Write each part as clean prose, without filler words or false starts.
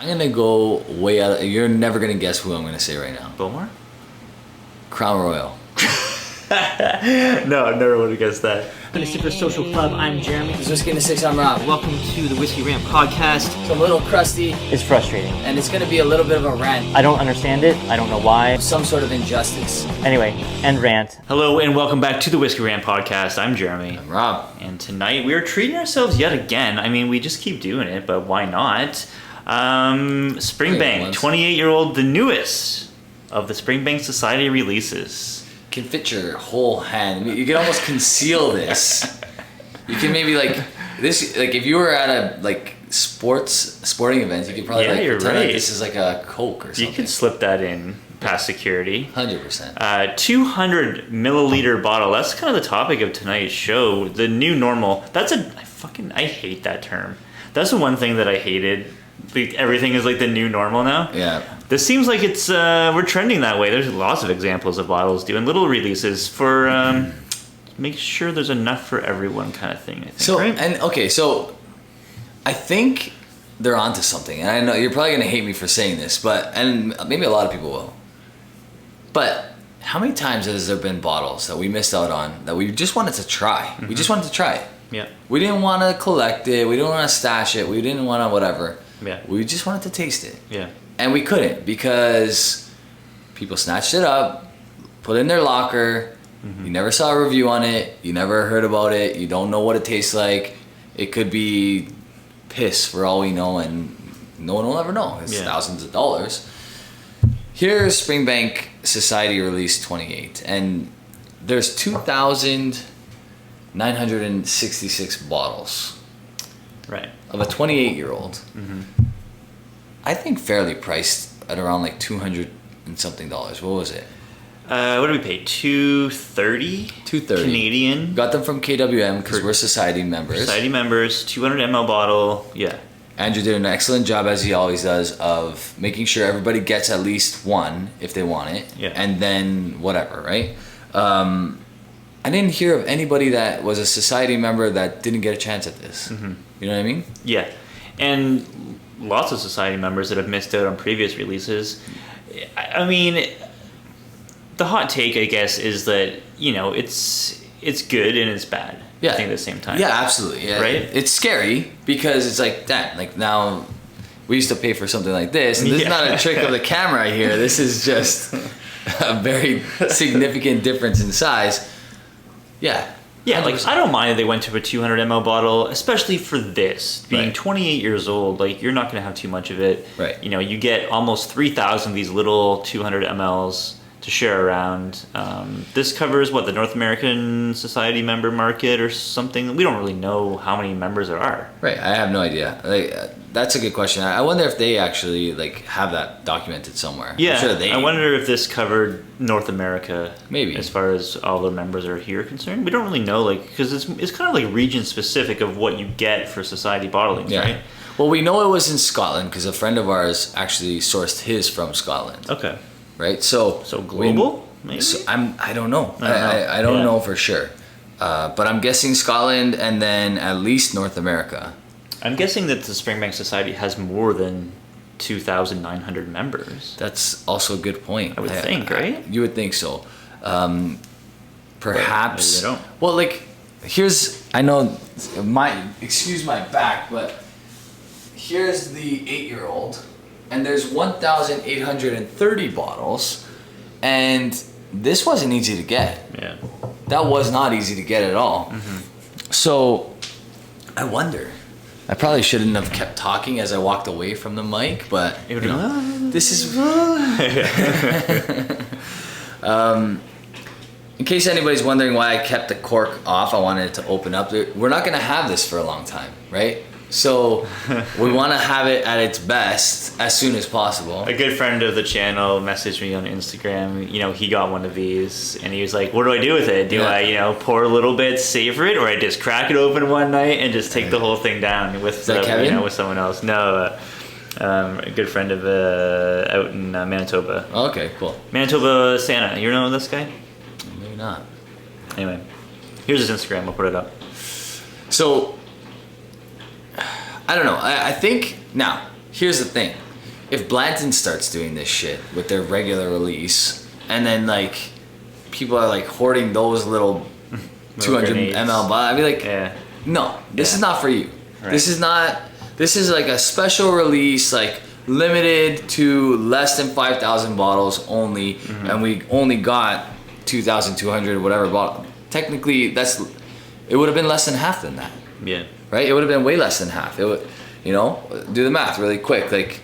I'm going to go way out. You're never going to guess who I'm going to say right now. Bowmore? Crown Royal. No, I never would have guessed that. In the Super Social Club, I'm Jeremy. This is Whiskey in the Six, I'm Rob. Welcome to the Whisky Rant Podcast. It's a little crusty, It's frustrating. and it's going to be a little bit of a rant. I don't understand it. I don't know why. Some sort of injustice. Anyway, end rant. Hello and welcome back to the Whisky Rant Podcast. I'm Jeremy. I'm Rob. And tonight we are treating ourselves yet again. I mean, we just keep doing it, but why not? Springbank, 28-year-old, the newest of the Springbank Society releases. Can fit your whole hand. You can almost conceal this. You can maybe this, if you were at a sporting event, you could probably you're pretend right. like this is like a Coke or something. You could slip that in past security. 100%. 200 milliliter bottle. That's kind of the topic of tonight's show. The new normal. I hate that term. That's the one thing that I hated. Everything is like the new normal now. Yeah. This seems like it's we're trending that way. There's lots of examples of bottles doing little releases for make sure there's enough for everyone kind of thing. I think. So I think they're onto something, and I know you're probably gonna hate me for saying this, and maybe a lot of people will. But how many times has there been bottles that we missed out on that we just wanted to try? Mm-hmm. We just wanted to try it. Yeah. We didn't want to collect it. We didn't want to stash it. We didn't want to whatever. Yeah. We just wanted to taste it. Yeah. And we couldn't because people snatched it up, put it in their locker. Mm-hmm. You never saw a review on it. You never heard about it. You don't know what it tastes like. It could be piss for all we know, and no one will ever know. It's thousands of dollars. Here's Springbank Society Release 28, and there's 2,966 bottles. Right. Of a 28-year-old. Mm-hmm. I think fairly priced at around like $200 and something. What was it? What did we pay? $230? $230 Canadian. Got them from KWM because we're Society members. 200 ml bottle. Yeah. Andrew did an excellent job, as he always does, of making sure everybody gets at least one if they want it. Yeah. And then whatever, right? I didn't hear of anybody that was a Society member that didn't get a chance at this. Mm-hmm. You know what I mean? Yeah. And lots of Society members that have missed out on previous releases. I mean, the hot take, I guess, is that, it's good and it's bad. Yeah. I think at the same time. Yeah, absolutely. Yeah. Right? It's scary because it's like, damn, now we used to pay for something like this. And this is not a trick of the camera here. This is just a very significant difference in size. Yeah. Yeah, 100%. I don't mind if they went to a 200 ml bottle, especially for this. Being Right. 28 years old, you're not going to have too much of it. Right. You get almost 3,000 of these little 200 mls to share around. This covers, the North American Society member market or something? We don't really know how many members there are. Right, I have no idea. That's a good question. I wonder if they actually have that documented somewhere. Yeah, I'm sure I wonder if this covered North America. Maybe. As far as all the members are here concerned. We don't really know, because it's kind of region specific of what you get for Society bottlings, right? Well, we know it was in Scotland because a friend of ours actually sourced his from Scotland. Okay. Right, so global, maybe? I don't know. I don't know for sure, but I'm guessing Scotland and then at least North America. I'm guessing that the Springbank Society has more than 2,900 members. That's also a good point. I would think, right? You would think so. Perhaps. Maybe they don't. Well, excuse my back, but here's the 8-year-old, and there's 1,830 bottles, and this wasn't easy to get. Yeah. That was not easy to get at all. Mm-hmm. So, I wonder. I probably shouldn't have kept talking as I walked away from the mic, but this is. In case anybody's wondering why I kept the cork off, I wanted it to open up. We're not going to have this for a long time, right? So we want to have it at its best as soon as possible. A good friend of the channel messaged me on Instagram. He got one of these, and he was like, "What do I do with it? Do I, pour a little bit, savor it, or I just crack it open one night and just take the whole thing down with Kevin? With someone else?" No, a good friend of out in Manitoba. Okay, cool. Manitoba Santa. You know this guy? Maybe not. Anyway, here's his Instagram. I'll put it up. So I don't know. I think now here's the thing. if Blanton starts doing this shit with their regular release, and then like people are like hoarding those little 200 grenades. ml bottles, I'd be like, Yeah. no, this is not for you. Right. This is not. This is like a special release, like limited to less than 5,000 bottles only, and we only got 2,200 or whatever bottle. Technically, it would have been less than half than that, Yeah. right? It would have been way less than half. It would, you know, do the math really quick. Like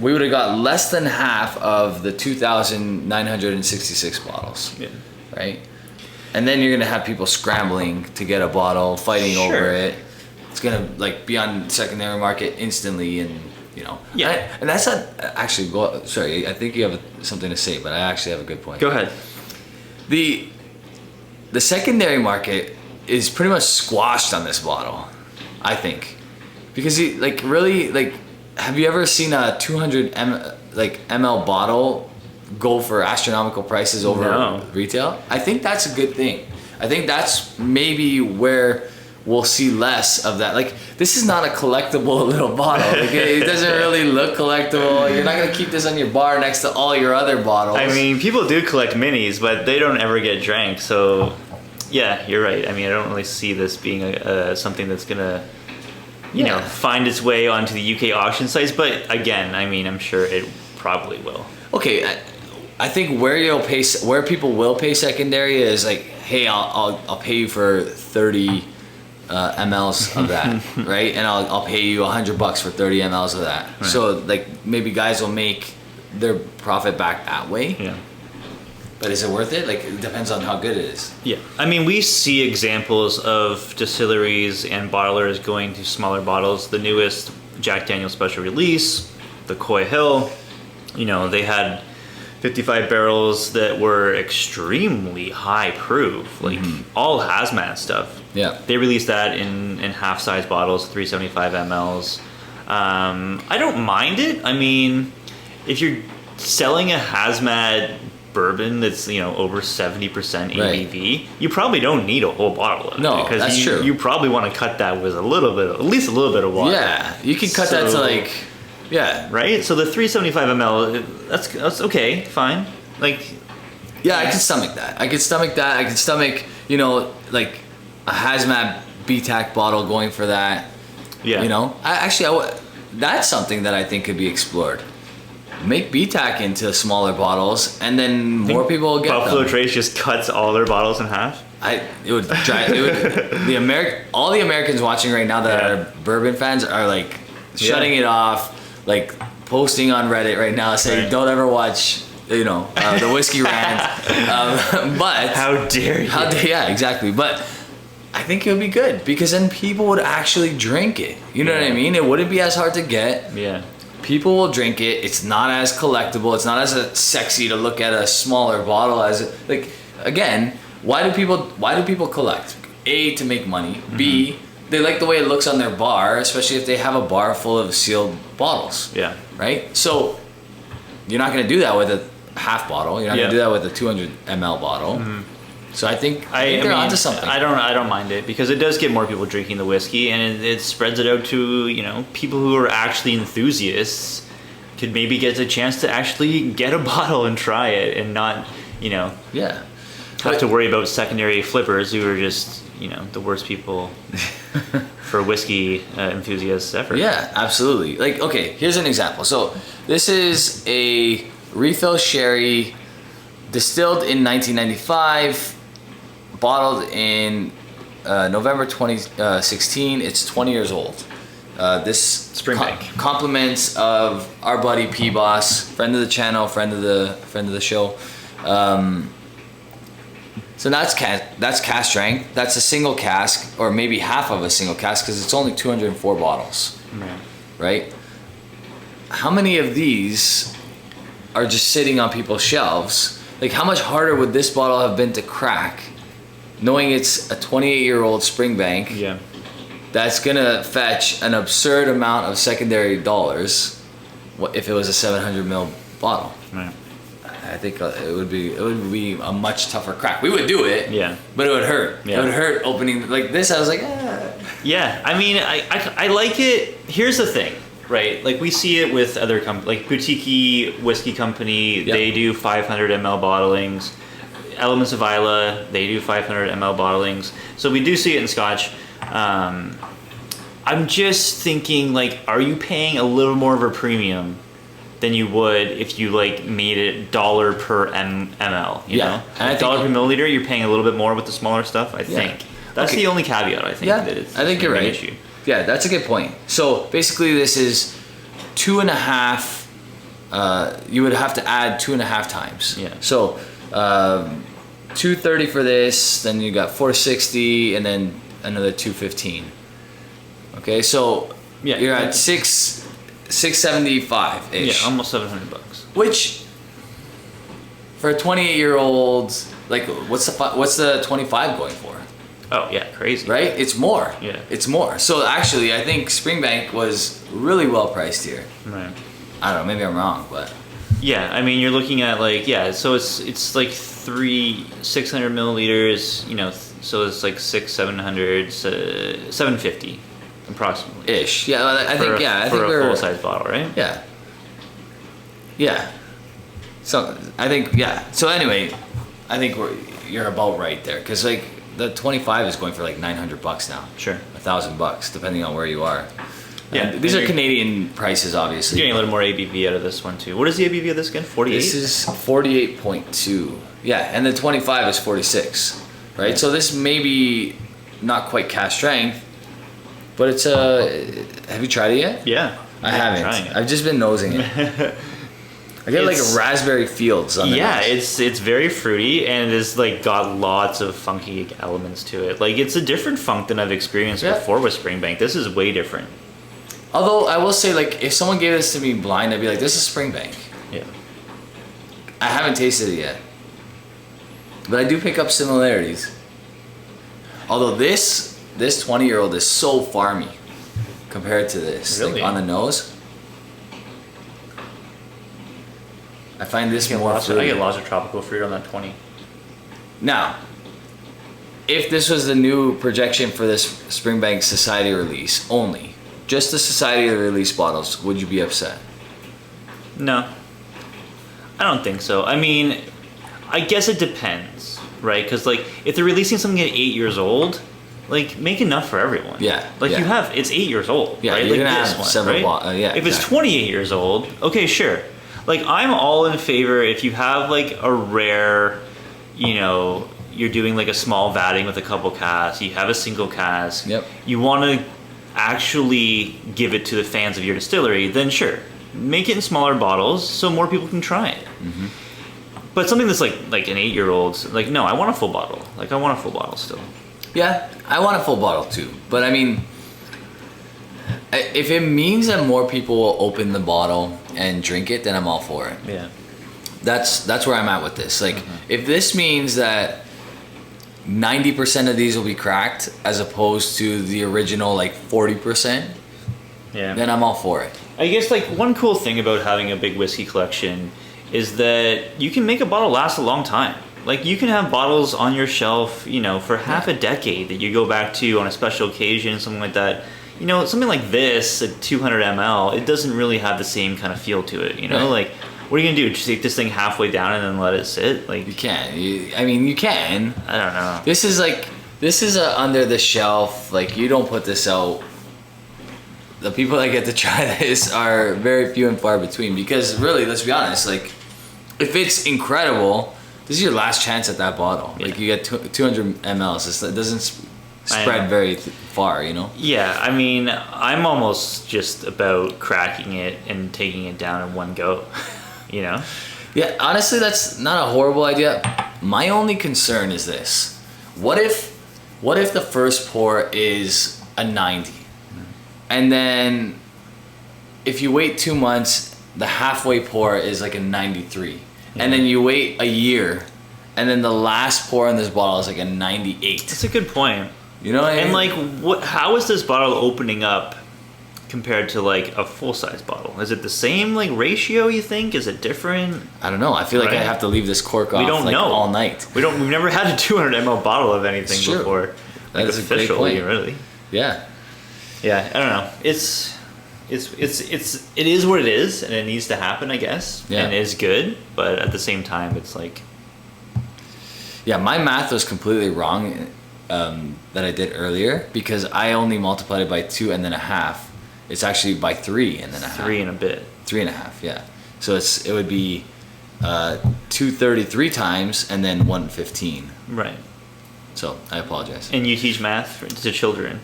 we would have got less than half of the 2,966 bottles, Yeah. right? And then you're gonna have people scrambling to get a bottle, fighting Sure. over it. It's gonna like be on secondary market instantly, and you know. Yeah. And that's not actually. Sorry, I think you have something to say, but I actually have a good point. Go ahead. The secondary market is pretty much squashed on this bottle, I think, because have you ever seen a 200 ml bottle go for astronomical prices over No. retail? I think that's a good thing. I think that's maybe where we'll see less of that. Like, this is not a collectible little bottle. Like, it doesn't really look collectible. You're not gonna keep this on your bar next to all your other bottles. I mean, people do collect minis, but they don't ever get drank. So, yeah, you're right. I mean, I don't really see this being something that's gonna, you know, find its way onto the UK auction sites. But again, I mean, I'm sure it probably will. Okay, I think where people will pay secondary is like, hey, I'll pay you for 30 mLs of that, right? And I'll pay you $100 for 30 mLs of that. Right. So like maybe guys will make their profit back that way. Yeah. But is it worth it? Like, it depends on how good it is. Yeah, I mean, we see examples of distilleries and bottlers going to smaller bottles. The newest Jack Daniel's special release, the Coy Hill, you know, they had 55 barrels that were extremely high proof, like all hazmat stuff. Yeah. They released that in half-size bottles, 375 mLs. I don't mind it. I mean, if you're selling a hazmat bourbon that's, you know, over 70% ABV, you probably don't need a whole bottle of it. No, because that's true. You probably want to cut that with at least a little bit of water. Yeah, you can cut that to So- like, yeah. Right? So the 375 ml, that's okay, fine. Like, Yeah, I can stomach that. I can stomach, you know, like a hazmat BTAC bottle going for that. yeah. You know, that's something that I think could be explored. Make BTAC into smaller bottles, and then more people will get Buffalo them. Trace just cuts all their bottles in half. All the Americans watching right now that Yeah. are bourbon fans are like shutting it off, like posting on Reddit right now saying, Right. "Don't ever watch, you know, the Whiskey Rant." But How dare you? yeah, exactly. But I think it would be good because then people would actually drink it. You know what I mean? It wouldn't be as hard to get. Yeah. People will drink it. It's not as collectible. It's not as sexy to look at a smaller bottle as like. Again, why do people collect? A, to make money. B, they like the way it looks on their bar, especially if they have a bar full of sealed bottles. Yeah. Right. So you're not gonna do that with a half bottle. You're not gonna do that with a 200 ml bottle. So I think they're onto something. I don't mind it because it does get more people drinking the whiskey, and it spreads it out to, you know, people who are actually enthusiasts could maybe get the chance to actually get a bottle and try it and not, you know, Yeah. have to worry about secondary flippers who are just, you know, the worst people for whiskey enthusiasts ever. Yeah, absolutely. Like, okay, here's an example. So this is a refill sherry distilled in 1995, bottled in November 2016. It's 20 years old. This Springbank. compliments of our buddy P Boss, friend of the channel, friend of the show. So that's cask strength. That's a single cask, or maybe half of a single cask, because it's only 204 bottles, right? How many of these are just sitting on people's shelves? Like, how much harder would this bottle have been to crack, knowing it's a 28-year-old Springbank Yeah. that's gonna fetch an absurd amount of secondary dollars if it was a 700 ml bottle? Right. I think it would be a much tougher crack. We would do it, Yeah. but it would hurt. Yeah. It would hurt opening like this. I was like, Yeah, I mean, I like it. Here's the thing. right? Like we see it with other companies, like Boutique Whiskey Company. Yep. They do 500 ml bottlings. Elements of Isla, they do 500 ml bottlings. So we do see it in Scotch. I'm just thinking, like, are you paying a little more of a premium than you would if you like made it dollar per ml? You know, and $1 per milliliter, you're paying a little bit more with the smaller stuff. I think that's the only caveat. I think that it's I think you're right. issue. Yeah, that's a good point. So basically, this is 2.5. You would have to add 2.5 times. Yeah. So 230 for this, then you got 460, and then another 215. Okay, so you're at 675 ish. Yeah, almost $700. Which, for a 28-year-old, like, what's the 25 going for? Oh yeah, crazy. Right? It's more. Yeah. It's more. So actually, I think Springbank was really well priced here. Right. I don't know. Maybe I'm wrong, but Yeah, I mean, you're looking at like so it's like 600 milliliters. You know, so it's like 700, 750, approximately. ish. Yeah, I think I for think a full size bottle, right? Yeah. Yeah. So I think So anyway, I think you're about right there, because like the 25 is going for like $900 now. Sure. $1,000 depending on where you are. Yeah, And these are Canadian prices, obviously. You're getting a little more ABV out of this one too. What is the ABV of this again? 48. This is 48.2. Yeah, and the 25 is 46. Right. Yeah. So this may be not quite cask strength, but it's have you tried it yet? Yeah. I haven't. Trying it. I've just been nosing it. I get like a raspberry fields on the nose. it's very fruity and it's like got lots of funky elements to it. Like it's a different funk than I've experienced before with Springbank. This is way different. Although I will say, like, if someone gave this to me blind, I'd be like, "This is Springbank." Yeah. I haven't tasted it yet, but I do pick up similarities. Although this 20-year-old is so farmy compared to this, Really? like on the nose. I find this more I fruity. get lots of tropical fruit on that 20. Now, if this was the new projection for this Springbank Society release only, just the Society release bottles, would you be upset? No. I don't think so. I mean, I guess it depends, right? Because like if they're releasing something at 8 years old, like make enough for everyone. Yeah. Like yeah. you have, it's 8 years old. Yeah, right? you're like gonna this have one, several. Right? If it's 28 years old, okay, sure. Like I'm all in favor if you have like a rare, you know, you're doing like a small vatting with a couple casks, you have a single cask, Yep. you want to actually give it to the fans of your distillery, then sure, make it in smaller bottles so more people can try it. Mm-hmm. But something that's like an 8-year-old, like no, I want a full bottle. Like I want a full bottle still. Yeah, I want a full bottle too. But I mean, if it means that more people will open the bottle and drink it, then I'm all for it. Yeah. That's where I'm at with this. Like, if this means that 90% of these will be cracked as opposed to the original like 40%, Yeah. then I'm all for it. I guess like one cool thing about having a big whiskey collection is that you can make a bottle last a long time. Like you can have bottles on your shelf, you know, for half a decade that you go back to on a special occasion, something like that. You know, something like this at 200 ml, it doesn't really have the same kind of feel to it. You know, Right. like what are you gonna do? Just take this thing halfway down and then let it sit? Like You can. You can. I don't know. This is a under the shelf. Like, you don't put this out. The people that get to try this are very few and far between, because really, let's be honest, like, if it's incredible, this is your last chance at that bottle. Yeah. Like, you get 200 mLs. It doesn't spread very far, you know? Yeah, I mean, I'm almost just about cracking it and taking it down in one go, you know? Yeah, honestly, that's not a horrible idea. My only concern is this. What if the first pour is a 90? And then if you wait 2 months, the halfway pour is like a 93. And then you wait a year, and then the last pour in this bottle is like a 98. That's a good point. You know what I mean? And like, how is this bottle opening up compared to like a full-size bottle? Is it the same like ratio, you think? Is it different? I don't know. I feel like I Right. have to leave this cork off We don't like know. all night. We've never had a 200 ml bottle of anything It's true. before. Like That's a great officially, point. really. Yeah. Yeah, I don't know. It's it is what it is, and it needs to happen, I guess. Yeah. And it is good, but at the same time, it's like. Yeah, my math was completely wrong that I did earlier because I only multiplied it by 2.5. It's actually by 3.5. 3 and a bit. 3.5, yeah. So it would be 233 times and then 115. Right. So I apologize. And you teach math to children.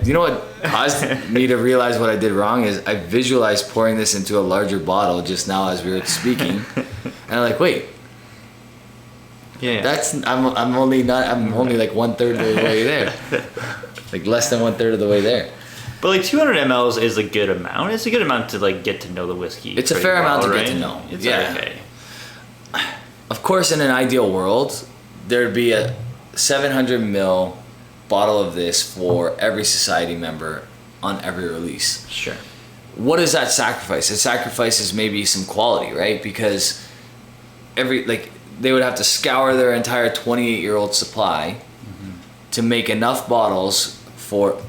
You know what caused me to realize what I did wrong is I visualized pouring this into a larger bottle just now as we were speaking, and I'm like, wait, Yeah. I'm only like 1/3 of the way there, like less than 1/3 of the way there. But like 200 mLs is a good amount. It's a good amount to like get to know the whiskey. It's a fair amount to right? get to know. It's yeah. okay. Of course, in an ideal world, there'd be a 700 ml bottle of this for every society member on every release. Sure. What does that sacrifice? It sacrifices maybe some quality, right? Because they would have to scour their entire 28-year-old supply to make enough bottles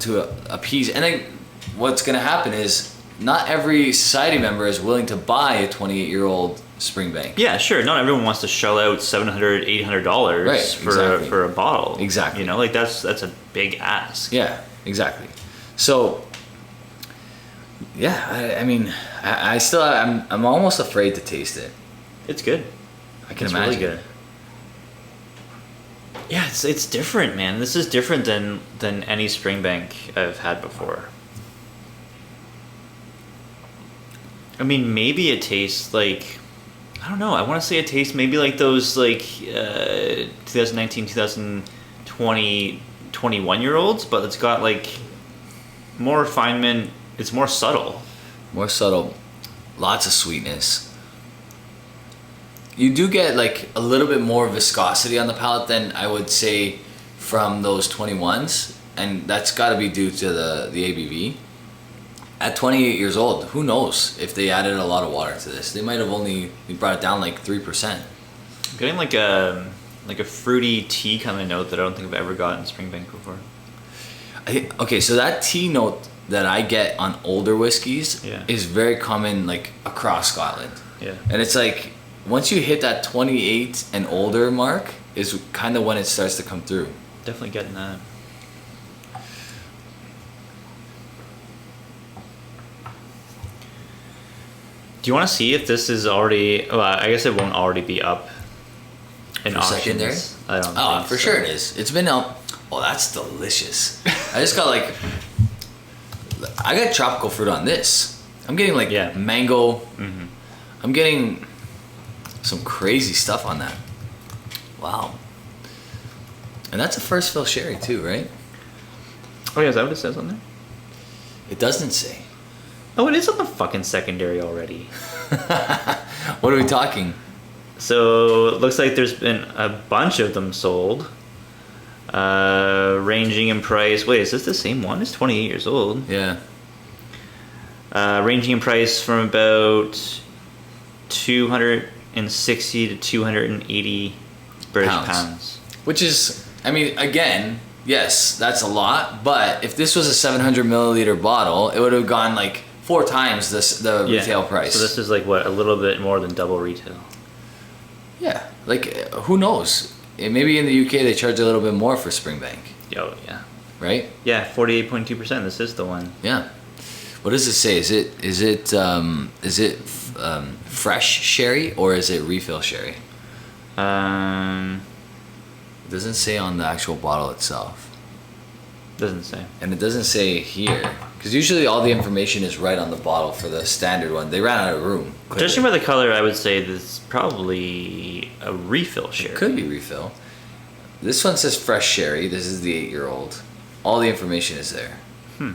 to appease. And then what's going to happen is not every society member is willing to buy a 28-year-old Springbank. Yeah, sure. Not everyone wants to shell out $700, $800 Right, for exactly. for a bottle. Exactly. You know, like that's a big ask. Yeah, exactly. So, yeah, I mean, I'm almost afraid to taste it. It's good. I can It's imagine. really good. Yeah, it's different, man. This is different than any Springbank I've had before. I mean, maybe it tastes like, I don't know. I want to say it tastes maybe like those 2019, 2020, 21-year-olds, but it's got like more refinement. It's more subtle. More subtle. Lots of sweetness. You do get like a little bit more viscosity on the palate than I would say from those 21s, and that's got to be due to the ABV. At 28 years old, who knows if they added a lot of water to this? They might have only brought it down like 3%. I'm getting like a fruity tea kind of note that I don't think I've ever gotten in Springbank before. Okay, so that tea note that I get on older whiskeys is very common like across Scotland. Yeah. And it's like once you hit that 28 and older mark is kind of when it starts to come through. Definitely getting that. Do you want to see if this is already? Well, I guess it won't already be up in For auctions. secondary? I don't. Oh, think for so. sure it is. It's been out. Oh, that's delicious. I just got like, I got tropical fruit on this. I'm getting like mango. Mm-hmm. I'm getting some crazy stuff on that. Wow. And that's a first fill sherry too, right? Oh yeah, is that what it says on there? It doesn't say. Oh, it is on the fucking secondary already. What are we talking? So it looks like there's been a bunch of them sold, ranging in price. Wait, is this the same one? It's 28 years old. Yeah. Ranging in price from about 260 to 280 British pounds. Which is, I mean, again, yes, that's a lot. But if this was a 700 milliliter bottle, it would have gone like 4 times the retail price. So this is like what, a little bit more than double retail. Yeah, like who knows? Maybe in the UK they charge a little bit more for Springbank. Oh yeah. Right? Yeah, 48.2%. This is the one. Yeah. What does it say? Is it fresh sherry or is it refill sherry? It doesn't say on the actual bottle itself. Doesn't say. And it doesn't say here. Because usually all the information is right on the bottle for the standard one. They ran out of room. Clearly. Judging by the color, I would say this is probably a refill sherry. It could be refill. This one says fresh sherry. This is the 8-year-old. All the information is there.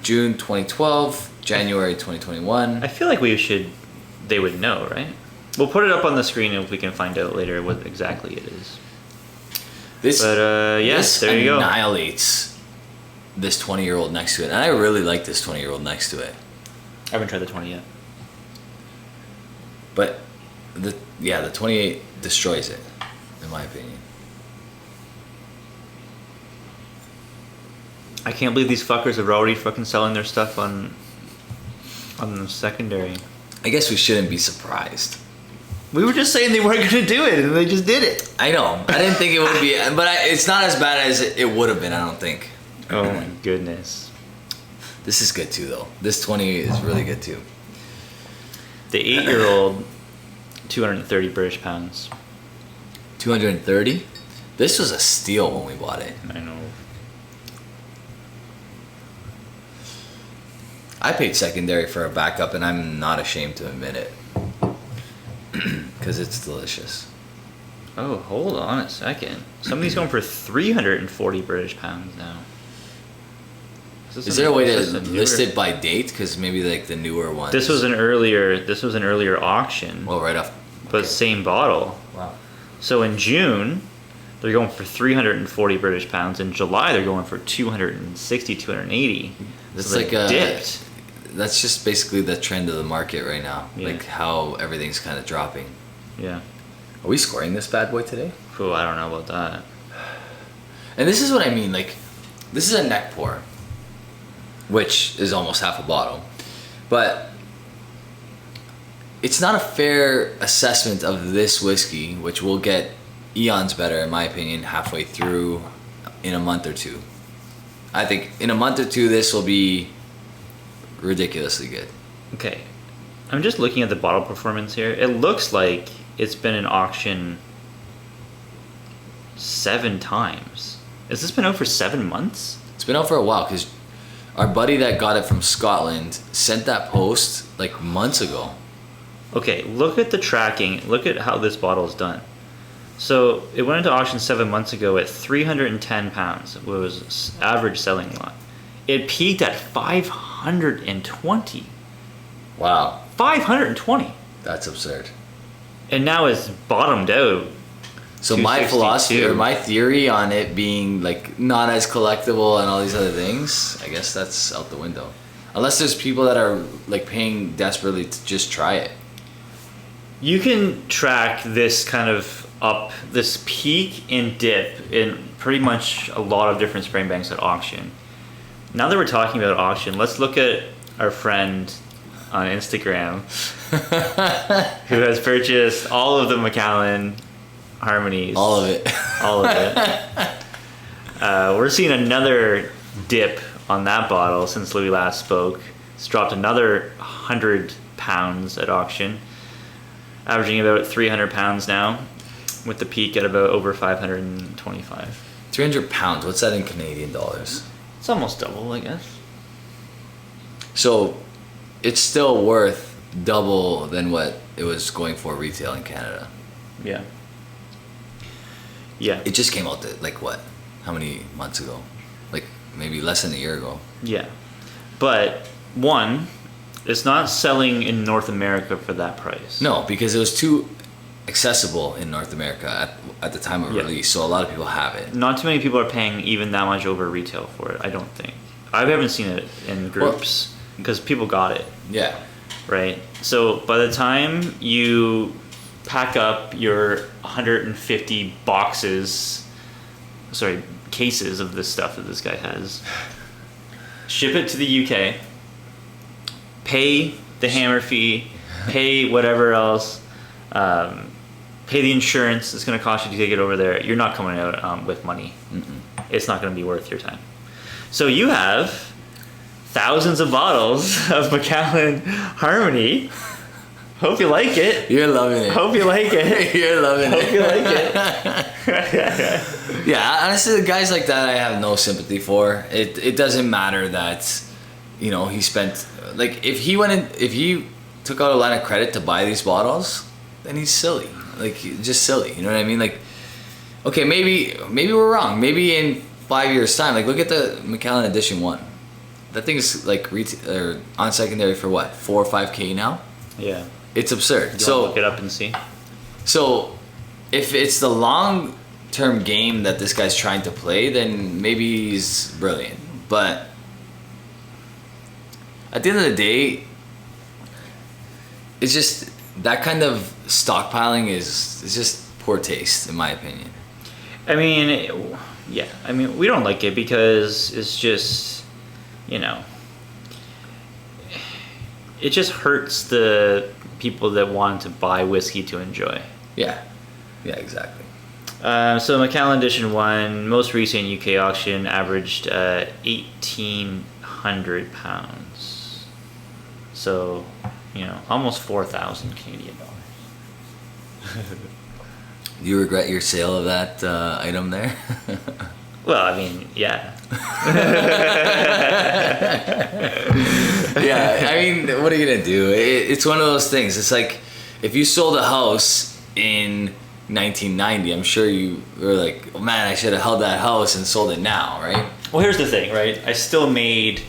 June 2012, January 2021. I feel like they would know, right? We'll put it up on the screen if we can find out later what exactly it is. This there you go. Annihilates this 20-year-old next to it. And I really like this 20-year-old next to it. I haven't tried the 20 yet. But the 28 destroys it, in my opinion. I can't believe these fuckers are already fucking selling their stuff on the secondary. I guess we shouldn't be surprised. We were just saying they weren't going to do it, and they just did it. I know. I didn't think it would be, but it's not as bad as it would have been, I don't think. Oh my goodness. This is good too, though. This 20 is really good too. The 8-year-old, 230 British pounds. 230? This was a steal when we bought it. I know. I paid secondary for a backup, and I'm not ashamed to admit it. Because it's delicious. Oh, hold on a second. Somebody's going for 340 British pounds now. Is there a way to list it by date? Because maybe like the newer ones. This was an earlier auction. Well, right off. But same bottle. Wow. So in June, they're going for 340 British pounds. In July, they're going for 260, 280. That's so like dipped. That's just basically the trend of the market right now. Yeah. Like how everything's kind of dropping. Yeah. Are we scoring this bad boy today? Oh, I don't know about that. And this is what I mean. Like, this is a neck pour, which is almost half a bottle. But it's not a fair assessment of this whiskey, which will get eons better, in my opinion, halfway through in a month or two. I think in a month or two, this will be ridiculously good. Okay. I'm just looking at the bottle performance here. It looks like it's been in auction 7 times. Has this been out for 7 months? It's been out for a while because our buddy that got it from Scotland sent that post like months ago. Okay, look at the tracking. Look at how this bottle is done. So it went into auction 7 months ago at 310 pounds. It was average selling lot. It peaked at 520. Wow. 520. That's absurd. And now it's bottomed out. So my philosophy or my theory on it being like not as collectible and all these other things, I guess that's out the window. Unless there's people that are like paying desperately to just try it. You can track this kind of up, this peak and dip in pretty much a lot of different Springbanks at auction. Now that we're talking about auction, let's look at our friend on Instagram who has purchased all of the McCallen Harmonies. All of it. All of it. We're seeing another dip on that bottle since Louis last spoke. It's dropped another 100 pounds at auction, averaging about 300 pounds now, with the peak at about over 525. 300 pounds, what's that in Canadian dollars? It's almost double, I guess. So it's still worth double than what it was going for retail in Canada. Yeah. Yeah. It just came out like what? How many months ago? Like maybe less than a year ago. Yeah. But one, it's not selling in North America for that price. No, because it was too accessible in North America at the time of release, so a lot of people have it. Not too many people are paying even that much over retail for it, I don't think. I haven't seen it in groups because people got it. Yeah. Right? So by the time you pack up your 150 cases of this stuff that this guy has, ship it to the UK, pay the hammer fee, pay whatever else, pay the insurance it's going to cost you to take it over there, you're not coming out with money. Mm-mm. It's not going to be worth your time. So you have thousands of bottles of McCallen Harmony. Hope you like it. You're loving it. Hope you like it. You're loving it. Hope you like it. Yeah, honestly, the guys like that I have no sympathy for. It doesn't matter that, you know, he spent, like, if he took out a line of credit to buy these bottles, then he's silly. Like, just silly. You know what I mean? Like, okay, maybe we're wrong. Maybe in 5 years' time, like, look at the McCallen Edition 1. That thing is like on secondary for what, 4 or 5K now? Yeah. It's absurd. So look it up and see. So if it's the long-term game that this guy's trying to play, then maybe he's brilliant. But at the end of the day, it's just that kind of stockpiling is just poor taste, in my opinion. I mean, Yeah, I mean, we don't like it because it's just, you know, it just hurts the people that want to buy whiskey to enjoy. Yeah, exactly. So McCallen Edition 1, most recent UK auction, averaged 1,800 pounds. So, you know, almost 4,000 Canadian dollars. Do you regret your sale of that item there? Well, I mean, yeah. Yeah, I mean, what are you gonna do? It's one of those things. It's like if you sold a house in 1990, I'm sure you were like, oh, man, I should have held that house and sold it now, right? Well, here's the thing, right? I still made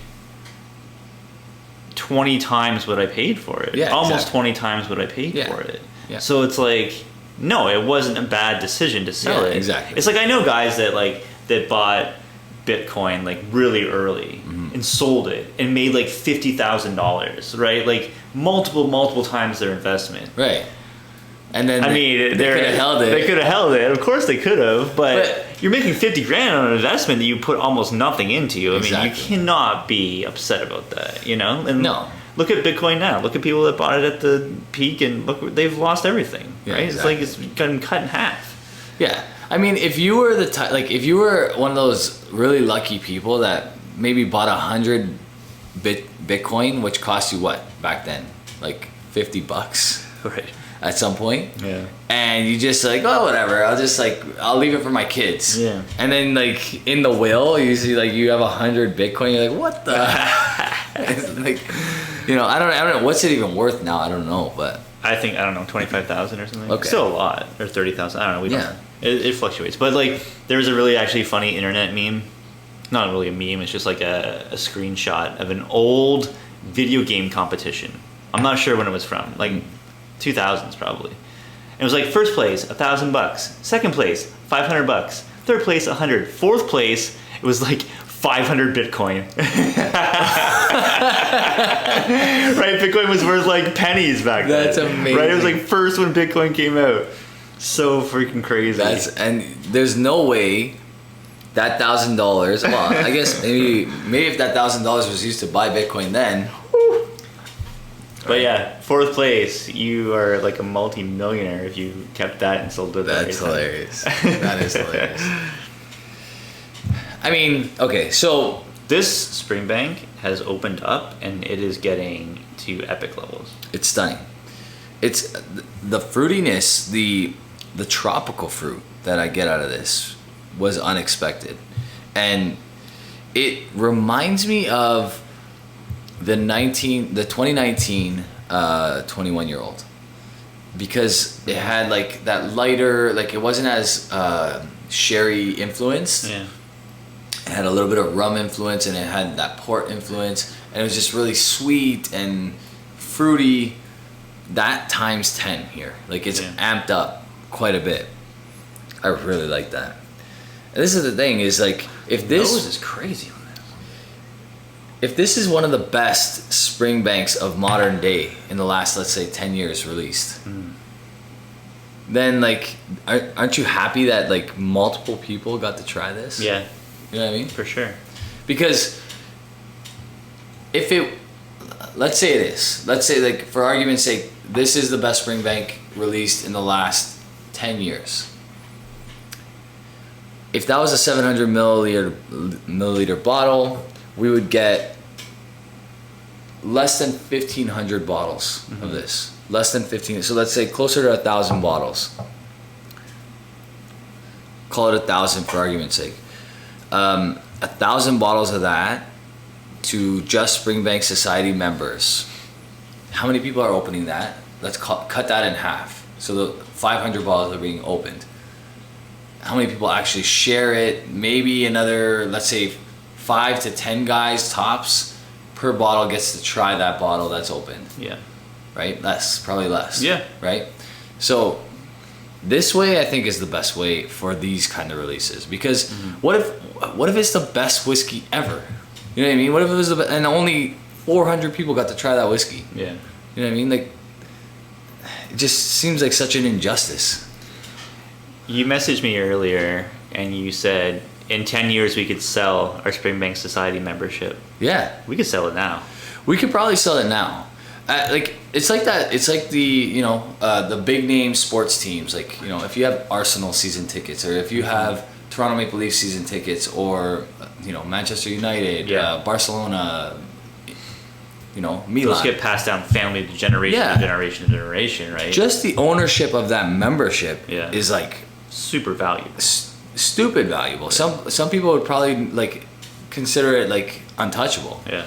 20 times what I paid for it. Yeah, almost exactly. 20 times what I paid for it. Yeah. So it's like, no, it wasn't a bad decision to sell it. Exactly. It's like I know guys that bought Bitcoin like really early and sold it and made like $50,000, right? Like multiple times their investment. Right. And then they could have held it. They could have held it. Of course they could have, but you're making 50 grand on an investment that you put almost nothing into. I mean, you cannot be upset about that, you know? And no. Look at Bitcoin now. Look at people that bought it at the peak and look, they've lost everything, right? Exactly. It's like it's gotten cut in half. Yeah. I mean, if you were if you were one of those really lucky people that maybe bought 100 Bitcoin, which cost you what back then? Like $50. Right. At some point. Yeah. And you just like, oh, whatever. I'll leave it for my kids. Yeah. And then like in the will, you see like you have 100 Bitcoin. You're like, what the? It's like, you know, I don't know. What's it even worth now? I don't know, but I don't know, 25,000 or something. Okay. Still a lot, or 30,000. I don't know. We don't. It fluctuates, but like there's a really actually funny internet meme. Not really a meme. It's just like a screenshot of an old video game competition. I'm not sure when it was from. Like 2000s probably. It was like first place $1,000, second place $500, third place $100, fourth place it was like 500 Bitcoin. Right, Bitcoin was worth like pennies back then. That's amazing. Right, it was like first when Bitcoin came out. So freaking crazy. and there's no way that $1,000. Well, I guess maybe if that $1,000 was used to buy Bitcoin then. But yeah, fourth place, you are like a multi-millionaire if you kept that and sold it. That's hilarious. That is hilarious. I mean, okay, so this Springbank has opened up and it is getting to epic levels. it's stunning. It's the fruitiness, the tropical fruit that I get out of this was unexpected, and it reminds me of the 2019 21-year-old, because it had like that lighter, like it wasn't as sherry influenced. Yeah. It had a little bit of rum influence, and it had that port influence, and it was just really sweet and fruity. That times 10 here, like it's amped up quite a bit. I really like that. And this is the thing, is like if this nose is crazy on this. If this is one of the best Springbanks of modern day in the last, let's say, 10 years released, then like aren't you happy that like multiple people got to try this? Yeah. You know what I mean? For sure. Because if it, let's say it is, let's say like for argument's sake, this is the best Springbank released in the last 10 years. If that was a 700 milliliter bottle, we would get less than 1,500 bottles of this. Less than 15. So let's say closer to 1,000 bottles. Call it 1,000 for argument's sake. 1,000 bottles of that to just Springbank Society members. How many people are opening that? Let's cut that in half. So the 500 bottles are being opened. How many people actually share it? Maybe another, let's say 5 to 10 guys tops per bottle gets to try that bottle that's opened. Yeah. Right? Probably less. Yeah. Right? So this way I think is the best way for these kind of releases, because what if it's the best whiskey ever? You know what I mean? What if it was and only 400 people got to try that whiskey? Yeah. You know what I mean? Like, it just seems like such an injustice. You messaged me earlier and you said in 10 years we could sell our Springbank Society membership. Yeah. We could sell it now. We could probably sell it now. It's like that. It's like the big name sports teams. Like, if you have Arsenal season tickets, or if you have Toronto Maple Leafs season tickets, or Manchester United, Barcelona, Milan. Those get passed down family to generation to generation to generation, right? Just the ownership of that membership is like super valuable. Stupid valuable. Some people would probably consider it like untouchable. Yeah.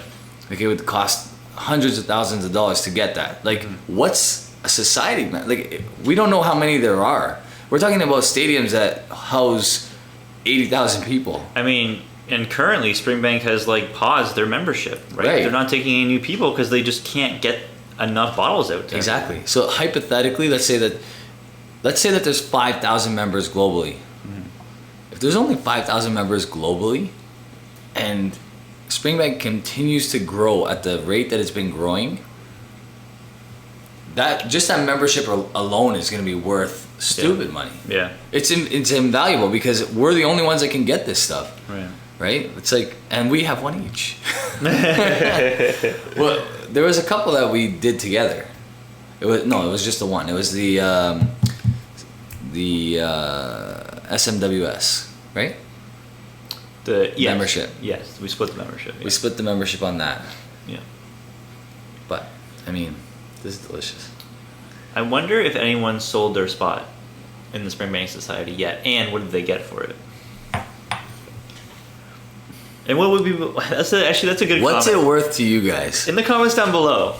Like it would cost hundreds of thousands of dollars to get that. Like, what's a society? Like, we don't know how many there are. We're talking about stadiums that house 80,000 people. I mean, and currently Springbank has paused their membership, right? They're not taking any new people because they just can't get enough bottles out there. Exactly. So hypothetically, let's say that there's 5,000 members globally. If there's only 5,000 members globally, and Springbank continues to grow at the rate that it's been growing, that membership alone is going to be worth stupid money. Yeah. It's invaluable because we're the only ones that can get this stuff. Right? It's like, and we have one each. Well, there was a couple that we did together. It was just the one. It was the SMWS, right? Membership. Yes, we split the membership. We split the membership on that. Yeah. But, I mean, this is delicious. I wonder if anyone sold their spot in the Springbank Society yet, and what did they get for it? And what would be... That's a good What's comment. it worth to you guys? In the comments down below,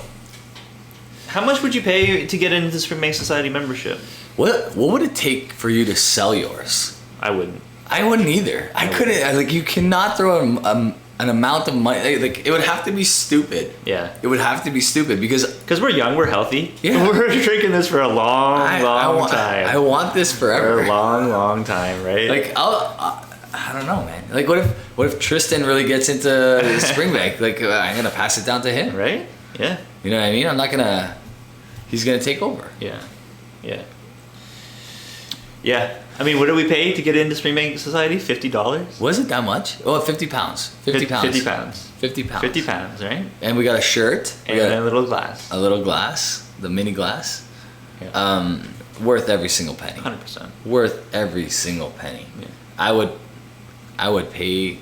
how much would you pay to get into the Springbank Society membership? What would it take for you to sell yours? I wouldn't. I wouldn't either. I couldn't. You cannot throw an amount of money. It would have to be stupid. Yeah. It would have to be stupid because we're young, we're healthy. Yeah. We're drinking this for a long time. I want this forever. For a long time, right? I don't know, man. What if Tristan really gets into Springbank? I'm gonna pass it down to him, right? Yeah. You know what I mean? I'm not gonna. He's gonna take over. Yeah. Yeah. Yeah. I mean, what did we pay to get into Springbank Society? $50? Was it that much? Oh, 50 pounds. 50 pounds. 50 pounds. 50 pounds. 50 pounds, right? And we got a shirt. And a little glass. A little glass. The mini glass. Yeah. Worth every single penny. 100%. Worth every single penny. Yeah. I would pay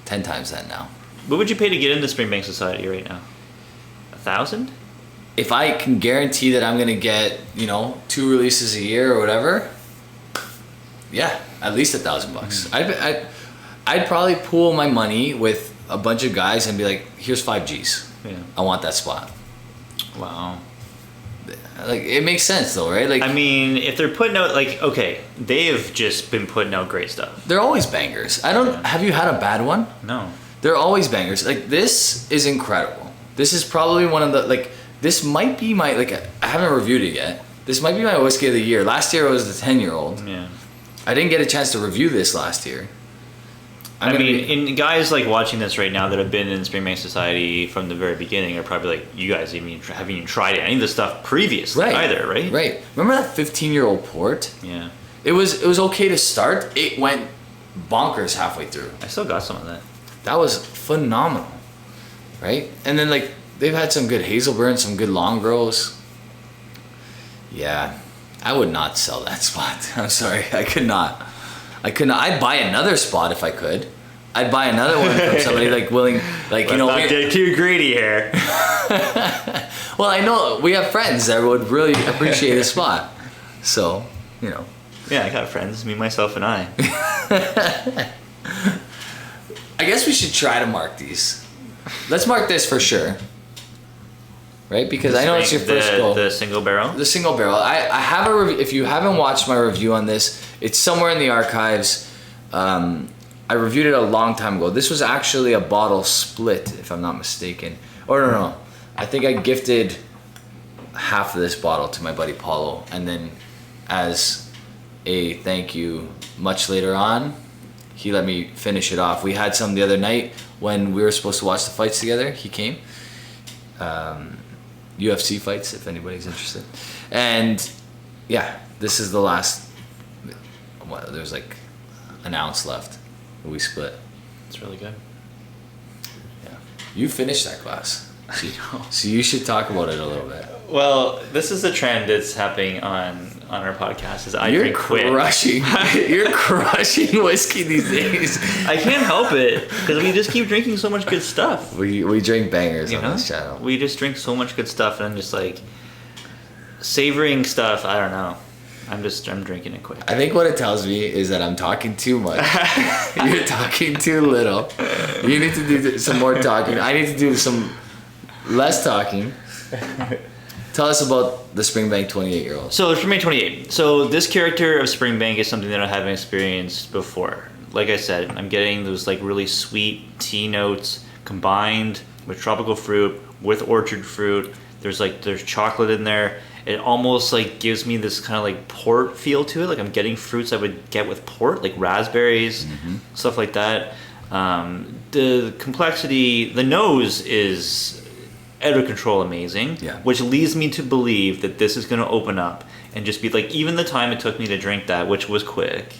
10 times that now. What would you pay to get into Springbank Society right now? 1,000? If I can guarantee that I'm gonna get 2 releases a year or whatever, yeah, at least $1,000. I'd probably pool my money with a bunch of guys and be like, here's 5 G's. Yeah. I want that spot. Wow. It makes sense though, right? I mean, if they're putting out they've just been putting out great stuff. They're always bangers. Have you had a bad one? No. They're always bangers. This is incredible. This is probably one of the this might be my I haven't reviewed it yet. This might be my whiskey of the year. Last year it was the 10-year-old. Yeah. I didn't get a chance to review this last year. And guys watching this right now that have been in Springbank Society from the very beginning are probably you guys haven't even tried any of this stuff previously either, right? Right. Remember that 15-year-old port? Yeah. It was okay to start. It went bonkers halfway through. I still got some of that. That was phenomenal, right? And then they've had some good Hazelburn, some good long grows. Yeah, I would not sell that spot. I'm sorry, I could not. I'd buy another spot if I could. I'd buy another one from somebody willing, Let's not get too greedy here. Well, I know we have friends that would really appreciate a spot, so Yeah, I got friends, me, myself, and I. I guess we should try to mark these. Let's mark this for sure. Right? Because I know it's your first go. The single barrel? The single barrel. I have a review. If you haven't watched my review on this, it's somewhere in the archives. I reviewed it a long time ago. This was actually a bottle split, if I'm not mistaken. Or no. I think I gifted half of this bottle to my buddy Paulo. And then as a thank you, much later on, he let me finish it off. We had some the other night when we were supposed to watch the fights together. He came. UFC fights, if anybody's interested. And yeah, this is the last. There's an ounce left. We split. It's really good. Yeah. You finished that glass. So you should talk about it a little bit. Well, this is a trend that's happening on our podcast. Is You're crushing whiskey these days. I can't help it because we just keep drinking so much good stuff. We drink bangers on this channel. We just drink so much good stuff, and I'm just like savoring stuff. I don't know. I'm drinking it quick. I think what it tells me is that I'm talking too much. You're talking too little. You need to do some more talking. I need to do some less talking. Tell us about the Springbank 28-year-old. So the Springbank 28. So this character of Springbank is something that I haven't experienced before. Like I said, I'm getting those like really sweet tea notes combined with tropical fruit, with orchard fruit. There's chocolate in there. It almost like gives me this kind of like port feel to it. Like I'm getting fruits I would get with port, like raspberries, stuff like that. The complexity, the nose is out of control amazing, which leads me to believe that this is going to open up and just be like, even the time it took me to drink that, which was quick,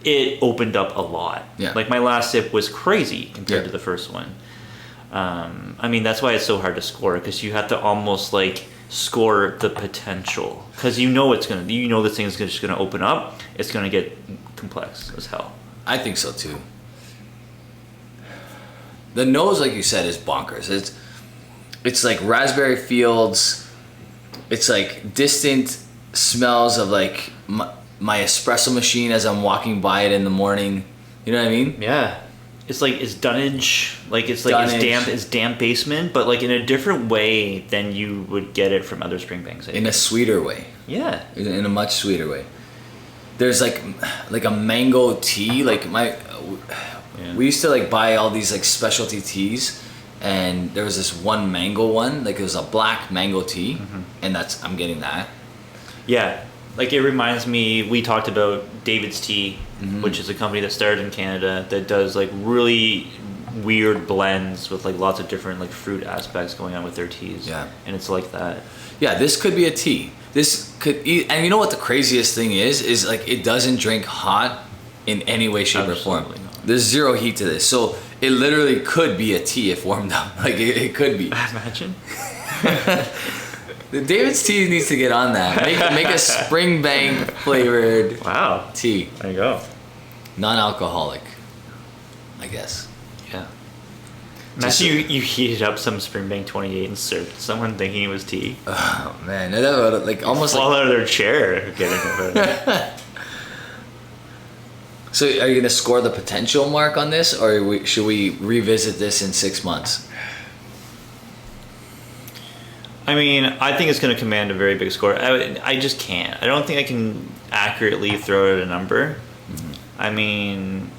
it opened up a lot. Like my last sip was crazy compared to the first one. I mean, that's why it's so hard to score, because you have to almost like score the potential, because this thing is just going to open up. It's going to get complex as hell. I think so too. The nose, like you said, is bonkers. It's like raspberry fields. It's like distant smells of like my espresso machine as I'm walking by it in the morning. You know what I mean? Yeah. It's like it's dunnage, like it's damp basement, but like in a different way than you would get it from other Springbanks. In a sweeter way. Yeah. In a much sweeter way. There's like a mango tea. Like we used to like buy all these like specialty teas, and there was this one mango one. Like it was a black mango tea, and I'm getting that. Yeah. Like it reminds me, we talked about David's Tea, which is a company that started in Canada that does like really weird blends with like lots of different like fruit aspects going on with their teas. Yeah. And it's like that. Yeah, this could be a tea. This could, and you know what the craziest thing is like it doesn't drink hot in any way, shape, or form. Not. There's zero heat to this, so it literally could be a tea if warmed up. Like it could be. Imagine. David's Tea needs to get on that. Make a Springbank flavored tea. There you go. Non-alcoholic, I guess. Yeah. Imagine you heated up some Springbank 28 and served someone thinking it was tea. Oh man, that like almost fall out of their chair getting it. So, are you gonna score the potential mark on this, or should we revisit this in 6 months? I mean, I think it's going to command a very big score. I just can't. I don't think I can accurately throw out a number. I mean,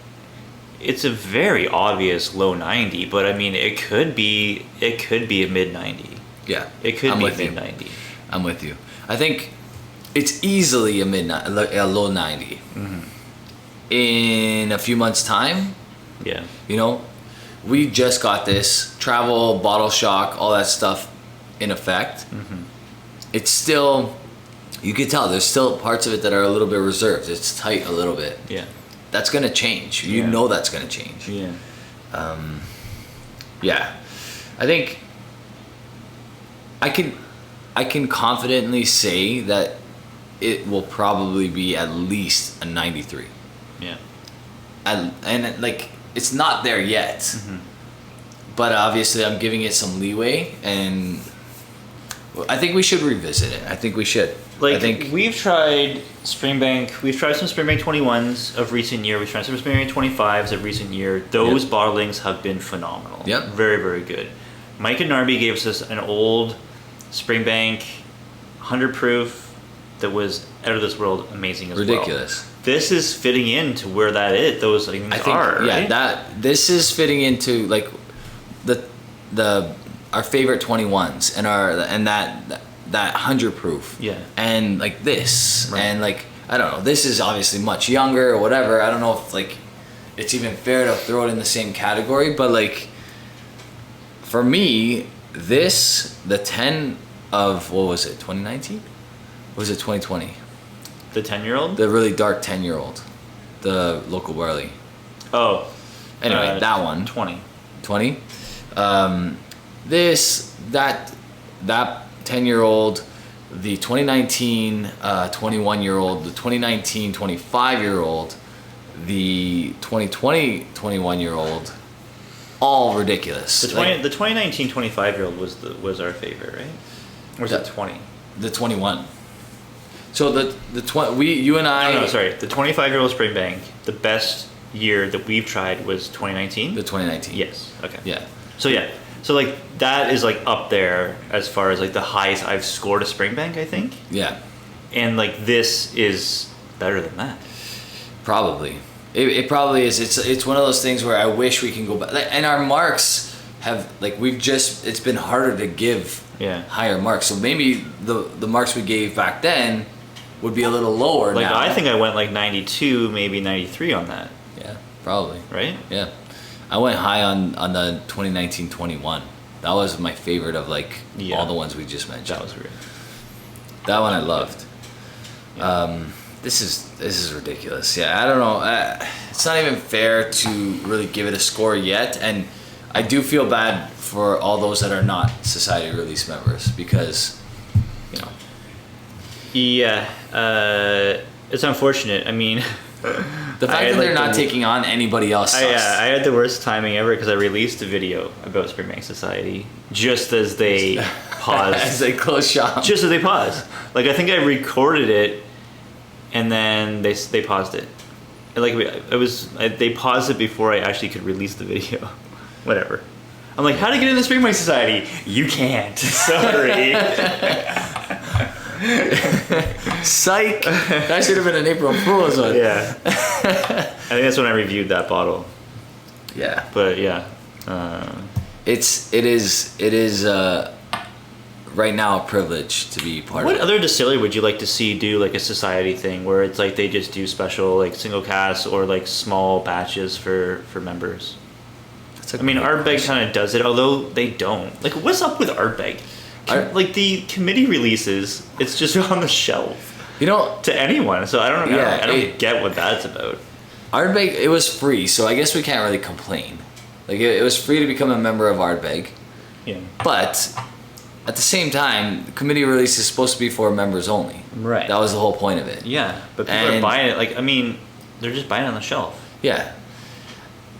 it's a very obvious low 90, but I mean, it could be a mid 90. Yeah, it could be mid 90. I'm with you. I think it's easily a low 90. In a few months' time. Yeah. You know, we just got this travel, bottle shock, all that stuff in effect. It's still, you can tell there's still parts of it that are a little bit reserved. It's tight a little bit. Yeah. That's gonna change. You know that's gonna change. Yeah. Yeah. I think I can confidently say that it will probably be at least a 93. Yeah. And like it's not there yet. But obviously I'm giving it some leeway, and I think we should revisit it. I think we should. We've tried some Springbank 21s of recent year. We've tried some Springbank 25s of recent year. Those bottlings have been phenomenal. Yep. Very, very good. Mike and Narby gave us an old Springbank 100 proof that was out of this world amazing as well. Ridiculous. This is fitting into where that is. Those things are. Yeah, right? This is fitting into like our favorite 21s and that 100 proof. Yeah. And like this. Right. And like I don't know, this is obviously much younger or whatever. I don't know if like it's even fair to throw it in the same category, but like for me, the 10 of, what was it, 2019? Or was it 2020? The 10-year-old? The really dark 10-year-old. the local barley. Oh. Anyway, that one. 20. 20. That 10-year-old, the 2019 21-year-old, the 2019 25-year-old, the 2020 21-year-old, all ridiculous. The 2019 25-year-old was our favorite, right? Or was it 20? The 21. So you and I. No, sorry. The 25-year-old Springbank, the best year that we've tried was 2019. The 2019. Yes. Okay. Yeah. So yeah. So like that is like up there as far as like the highest I've scored a Springbank, I think. Yeah. And like this is better than that. Probably. It probably is. It's one of those things where I wish we can go back. And our marks have it's been harder to give higher marks. So maybe the marks we gave back then would be a little lower like now. I think I went like 92, maybe 93 on that. Yeah, probably. Right? Yeah. I went high on the 2019-21. That was my favorite of all the ones we just mentioned. That was great. That one I loved. Yeah. This is ridiculous. Yeah, I don't know. It's not even fair to really give it a score yet, and I do feel bad for all those that are not society release members because, you know. Yeah, it's unfortunate. I mean, the fact that they're not taking on anybody else sucks. I had the worst timing ever because I released a video about Springbank Society just as they paused. As they close shop. Just as they paused. Like I think I recorded it, and then they paused it. And they paused it before I actually could release the video. Whatever. I'm like, how to get in the Springbank Society? You can't. Sorry. Psych. That should have been an April Fool's one. Yeah. I think that's when I reviewed that bottle. Yeah. But yeah. It is right now a privilege to be part of it. What other distillery would you like to see do like a society thing where it's like they just do special like single casks or like small batches for members? I mean, Ardbeg kind of does it, although they don't. Like, what's up with Ardbeg? Like the committee releases, it's just on the shelf. You know, to anyone. So I don't know. Yeah, I don't get what that's about. Ardbeg, it was free, so I guess we can't really complain. Like it was free to become a member of Ardbeg. Yeah. But at the same time, the committee release is supposed to be for members only. Right. That was the whole point of it. Yeah, but people are buying it. Like, I mean, they're just buying it on the shelf. Yeah.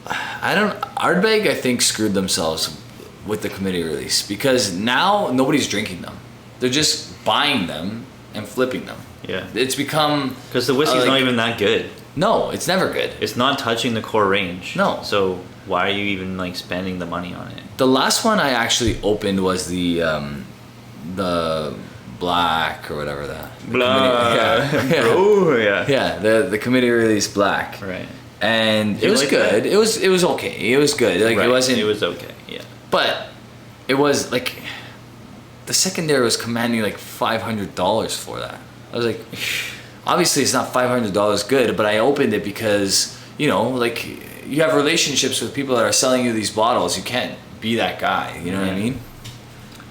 Ardbeg, I think, screwed themselves with the committee release because now nobody's drinking them. They're just buying them and flipping them. Yeah. It's become... Because the whiskey's not even that good. No, it's never good. It's not touching the core range. No. So why are you even like spending the money on it? The last one I actually opened was the black or whatever that. Black. Yeah. Oh yeah. Yeah, the committee release black. Right. And it was like good. That? It was okay. It was good. Like right. It wasn't. It was okay. Yeah. But it was like the secondary was commanding like $500 for that. I was like, obviously it's not $500 good, but I opened it because like you have relationships with people that are selling you these bottles. You can't be that guy. You know what I mean?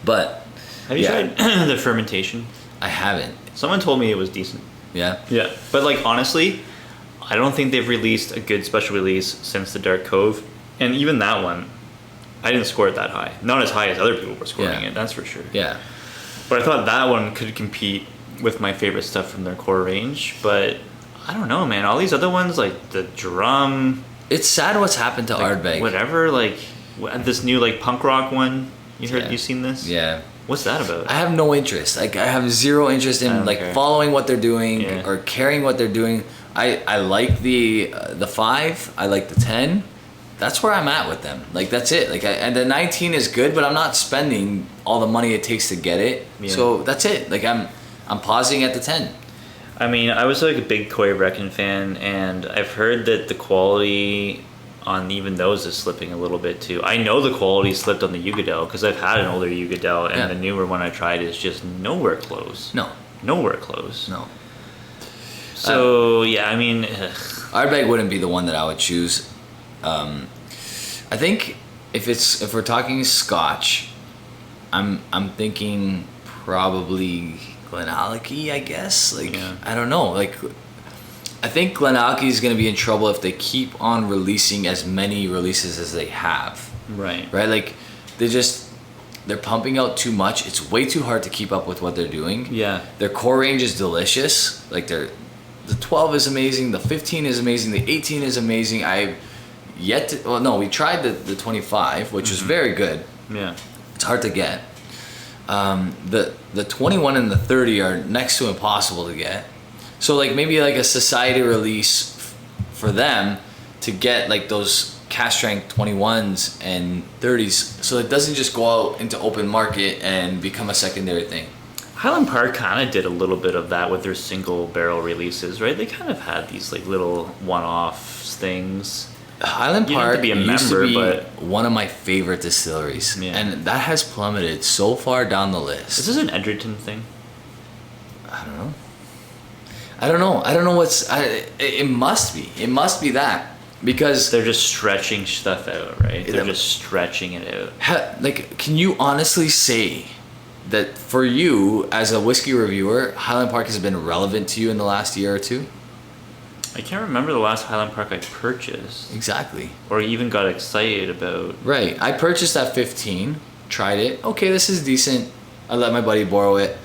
But have you tried the fermentation? I haven't. Someone told me it was decent. Yeah. Yeah. But like honestly, I don't think they've released a good special release since the Dark Cove, and even that one, I didn't score it that high. Not as high as other people were scoring it. That's for sure. Yeah. But I thought that one could compete with my favorite stuff from their core range. But I don't know, man. All these other ones, like the drum. It's sad what's happened to Ardbeg. Whatever, like this new like punk rock one. You seen this? Yeah. What's that about? I have no interest. Like I have zero interest in following what they're doing or caring what they're doing. I like the 5. I like the 10. That's where I'm at with them. Like that's it. Like and the 19 is good, but I'm not spending all the money it takes to get it. Yeah. So that's it. Like I'm pausing at the 10. I mean, I was like a big Koi Reckon fan, and I've heard that the quality on even those is slipping a little bit too. I know the quality slipped on the Ugadel because I've had an older Ugadel, and the newer one I tried is just nowhere close. No. Nowhere close. No. So yeah, I mean, Ardbeg wouldn't be the one that I would choose. I think if we're talking Scotch, I'm thinking probably Glenallachie, I guess. Like I don't know. Like I think Glenallachie is going to be in trouble if they keep on releasing as many releases as they have. Right. Right? Like, they're pumping out too much. It's way too hard to keep up with what they're doing. Yeah. Their core range is delicious. Like, the 12 is amazing. The 15 is amazing. The 18 is amazing. We tried the 25, which was very good. Yeah. It's hard to get. The 21 and the 30 are next to impossible to get. So like maybe like a society release for them to get like those cask strength 21s and 30s, so it doesn't just go out into open market and become a secondary thing. Highland Park kind of did a little bit of that with their single barrel releases, right? They kind of had these like little one-off things. Highland Park used to be but one of my favorite distilleries, and that has plummeted so far down the list. Is this an Edgerton thing? I don't know what's. It must be. It must be that, because they're just stretching stuff out, right? They're just stretching it out. Like, can you honestly say that for you as a whiskey reviewer, Highland Park has been relevant to you in the last year or two? I can't remember the last Highland Park I purchased. Exactly. Or even got excited about. Right. I purchased that 15, tried it. Okay, this is decent. I let my buddy borrow it.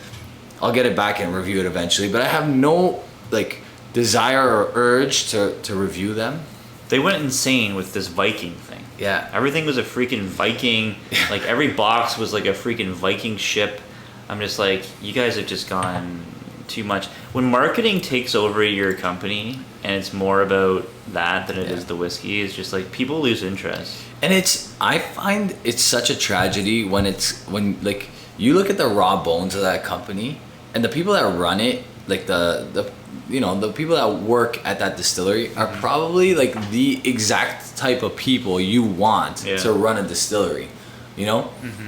I'll get it back and review it eventually. But I have no like desire or urge to review them. They went insane with this Viking thing. Yeah. Everything was a freaking Viking. Like every box was like a freaking Viking ship. I'm just like, you guys have just gone too much. When marketing takes over your company and it's more about that than it is the whiskey, it's just like people lose interest. And I find it's such a tragedy when like you look at the raw bones of that company and the people that run it, like the people that work at that distillery are probably like the exact type of people you want to run a distillery, you know? Mm-hmm.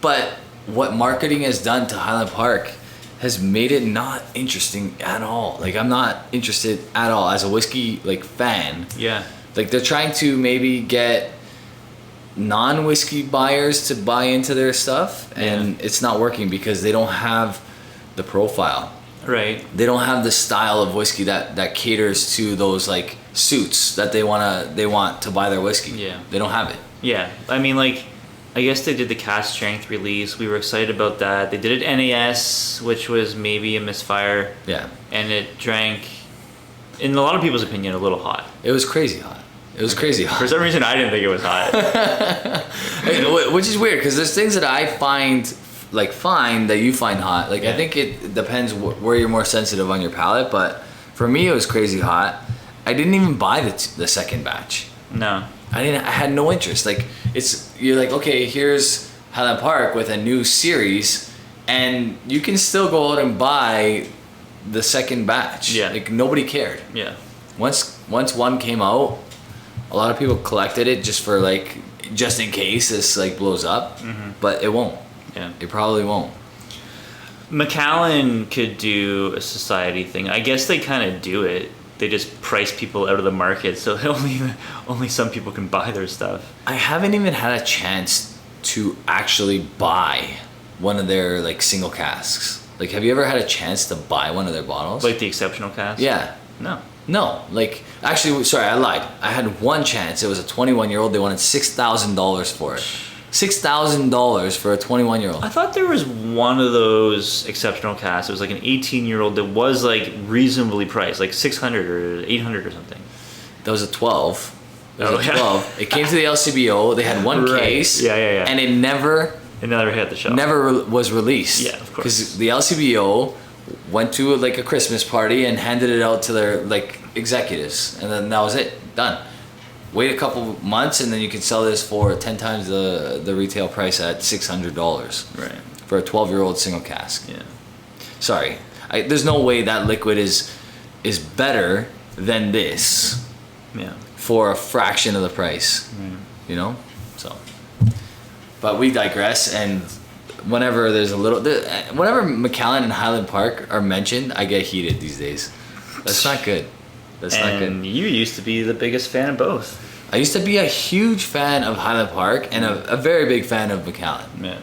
But what marketing has done to Highland Park has made it not interesting at all. Like, I'm not interested at all as a whiskey like fan. Yeah. Like, they're trying to maybe get non-whiskey buyers to buy into their stuff, and it's not working because they don't have the profile. Right. They don't have the style of whiskey that caters to those like suits that they want to buy their whiskey. Yeah. They don't have it. Yeah. I mean, like, I guess they did the cask strength release. We were excited about that. They did it NAS, which was maybe a misfire. Yeah. And it drank, in a lot of people's opinion, a little hot. It was crazy hot. It was crazy hot. For some reason, I didn't think it was hot. Which is weird, because there's things that I find like fine that you find hot. Like, I think it depends where you're more sensitive on your palate, but for me, it was crazy hot. I didn't even buy the second batch. No. I had no interest. Like, you're like, okay, here's Highland Park with a new series, and you can still go out and buy the second batch. Yeah. Like, nobody cared. Yeah. Once one came out, a lot of people collected it just in case this like blows up, but it won't. Yeah. It probably won't. McCallen could do a society thing. I guess they kind of do it. They just price people out of the market, so only some people can buy their stuff. I haven't even had a chance to actually buy one of their like single casks. Like, have you ever had a chance to buy one of their bottles? Like the exceptional cask? Yeah. No. Like, actually, sorry, I lied. I had one chance. It was a 21-year-old. They wanted $6,000 for it. $6,000 for a 21-year-old. I thought there was one of those exceptional casks. It was like an 18-year-old that was like reasonably priced, like $600 or $800 or something. That was a 12. It was a 12. It came to the LCBO. They had one case. Yeah. And it never hit the shelf. Never was released. Yeah, of course. Because the LCBO went to like a Christmas party and handed it out to their like executives, and then that was it. Done. Wait a couple months, and then you can sell this for 10 times the retail price at $600. Right. For a 12-year-old single cask. Yeah. Sorry, there's no way that liquid is better than this. Yeah. For a fraction of the price. Right. You know, so. But we digress, and whenever whenever McCallen and Highland Park are mentioned, I get heated these days. That's not good. And you used to be the biggest fan of both. I used to be a huge fan of Highland Park and a very big fan of McCallen. Yeah.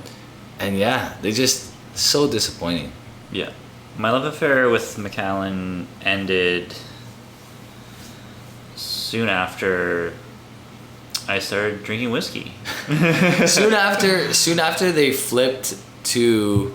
And they just so disappointing. Yeah. My love affair with McCallen ended soon after I started drinking whiskey. soon after they flipped to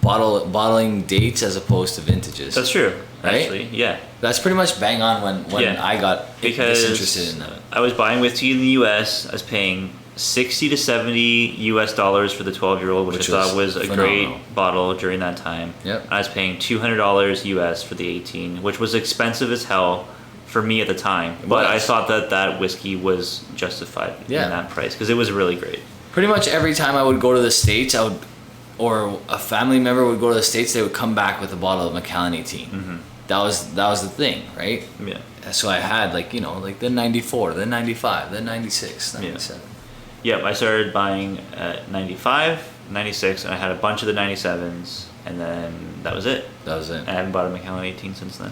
bottling dates as opposed to vintages. That's true, right? actually. Yeah. That's pretty much bang on when Yeah. I got disinterested in that. I was buying whiskey in the U.S. I was paying $60 to $70 US for the 12-year-old, which I thought was a phenomenal. great bottle during that time. Yep. I was paying $200 US for the 18, which was expensive as hell for me at the time. But I thought that whiskey was justified in that price because it was really great. Pretty much every time I would go to the States, or a family member would go to the States, they would come back with a bottle of McCallen 18. Mm-hmm. That was the thing, right? Yeah. So I had like the 94, the 95, the 96, 97. Yep, I started buying at 95, 96, and I had a bunch of the 97s, and then that was it. That was it. And I haven't bought a McCallen 18 since then.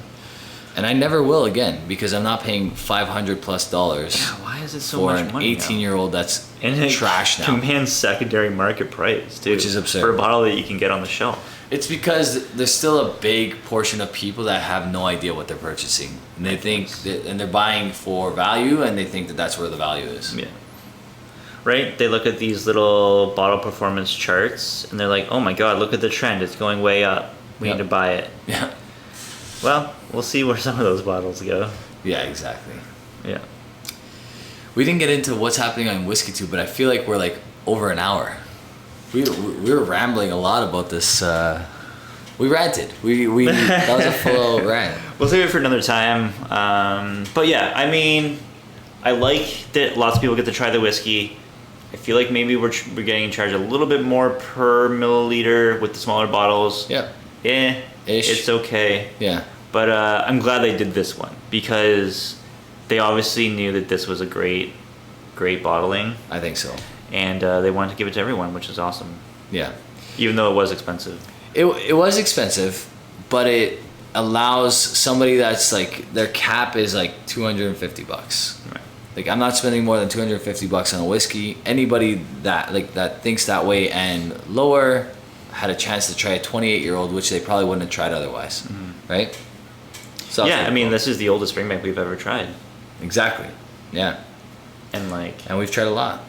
And I never will again because I'm not paying $500+ Yeah, why is it so for much an money 18-year-old that's and it trash now. Commands secondary market price too, Which is absurd. for a bottle that you can get on the shelf. It's because there's still a big portion of people that have no idea what they're purchasing, and they think and they're buying for value, and they think that that's where the value is. Yeah. Right? They look at these little bottle performance charts, and they're like, "Oh my God, look at the trend! It's going way up. We need to buy it." Yeah. Well, we'll see where some of those bottles go. Yeah, exactly. Yeah. We didn't get into what's happening on Whiskey Tube, but I feel like we're like over an hour. We were rambling a lot about this. We ranted. We that was a full rant. We'll save it for another time. But yeah, I mean, I like that lots of people get to try the whiskey. I feel like maybe we're getting charged a little bit more per milliliter with the smaller bottles. Yep. Ish. It's okay. Yeah. But I'm glad they did this one because they obviously knew that this was a great bottling, I think so. and they wanted to give it to everyone, which is awesome. Yeah. Even though it was expensive. It was expensive, but it allows somebody that's like their cap is like $250. Right. Like I'm not spending more than $250 on a whiskey. Anybody that thinks that way and lower had a chance to try a 28-year-old, which they probably wouldn't have tried otherwise, right? So Yeah, I mean, this is the oldest Springbank we've ever tried, exactly. Yeah, and we've tried a lot.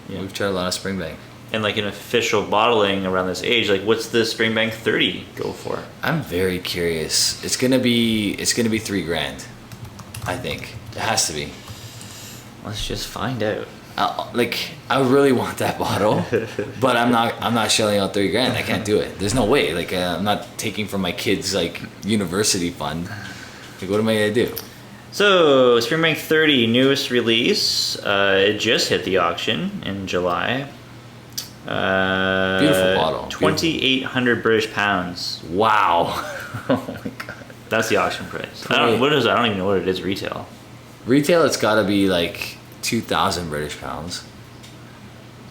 Yeah. We've tried a lot of Springbank. an official bottling around this age, like what's the Springbank 30 go for? I'm very curious. It's gonna be $3,000. I think it has to be. Let's just find out. I really want that bottle, but I'm not shelling out $3,000. I can't do it. There's no way. I'm not taking from my kids' university fund. What am I gonna do? So Springbank 30 newest release. It just hit the auction in July. Beautiful bottle. 2,800 British pounds. Wow. Oh my god. That's the auction price. I don't even know what it is retail. Retail, it's got to be 2,000 British pounds.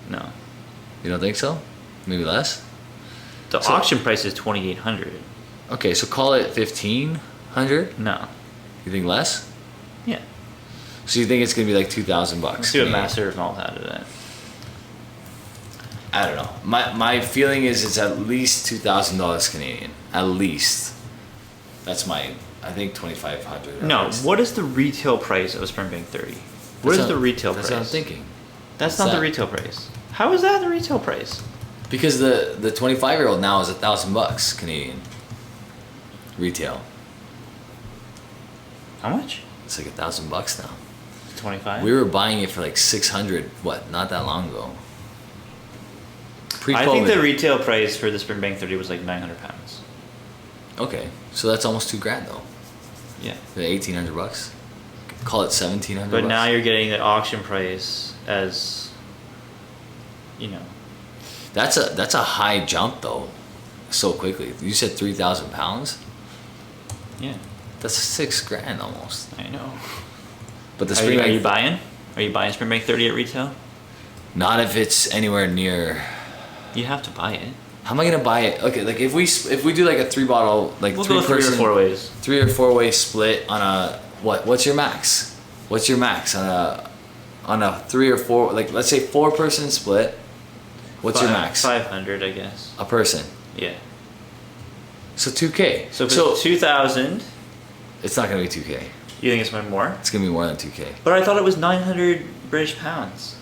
No. You don't think so? Maybe less. The auction price is 2,800. Okay, so call it 1,500. No. You think less? Yeah. So you think it's gonna be $2,000? Let's do a master of malt out of that. I don't know. My feeling is it's at least $2,000 Canadian. At least. That's I think 2,500. No. What is the retail price of a Springbank 30? What is the retail price? That's what I'm thinking. That's not the retail price. How is that the retail price? Because the 25-year-old now is $1,000 Canadian. Retail. How much? It's $1,000 now. 25. We were buying it for 600. Not that long ago. Pre-COVID. I think the retail price for the Springbank 30 was 900 pounds. Okay, so that's almost $2,000 though. Yeah. $1,800. Call it $1,700. But now you're getting the auction price as, That's a high jump though. So quickly. You said 3,000 pounds. Yeah. That's $6,000 almost. I know. But the Are you Springbank. buying? Are you buying Springbank 30 at retail? Not if it's anywhere near. You have to buy it. How am I gonna buy it? Okay, if we do a 3-bottle We'll go 3 or 4 ways. 3 or 4 way split on a what's your max? What's your max on a 3 or 4 let's say 4-person split? What's your max? 500, I guess. A person. Yeah. So $2,000. So if it's 2,000, It's not gonna be 2K. You think it's going to be more? It's gonna be more than 2K. But I thought it was 900 British pounds.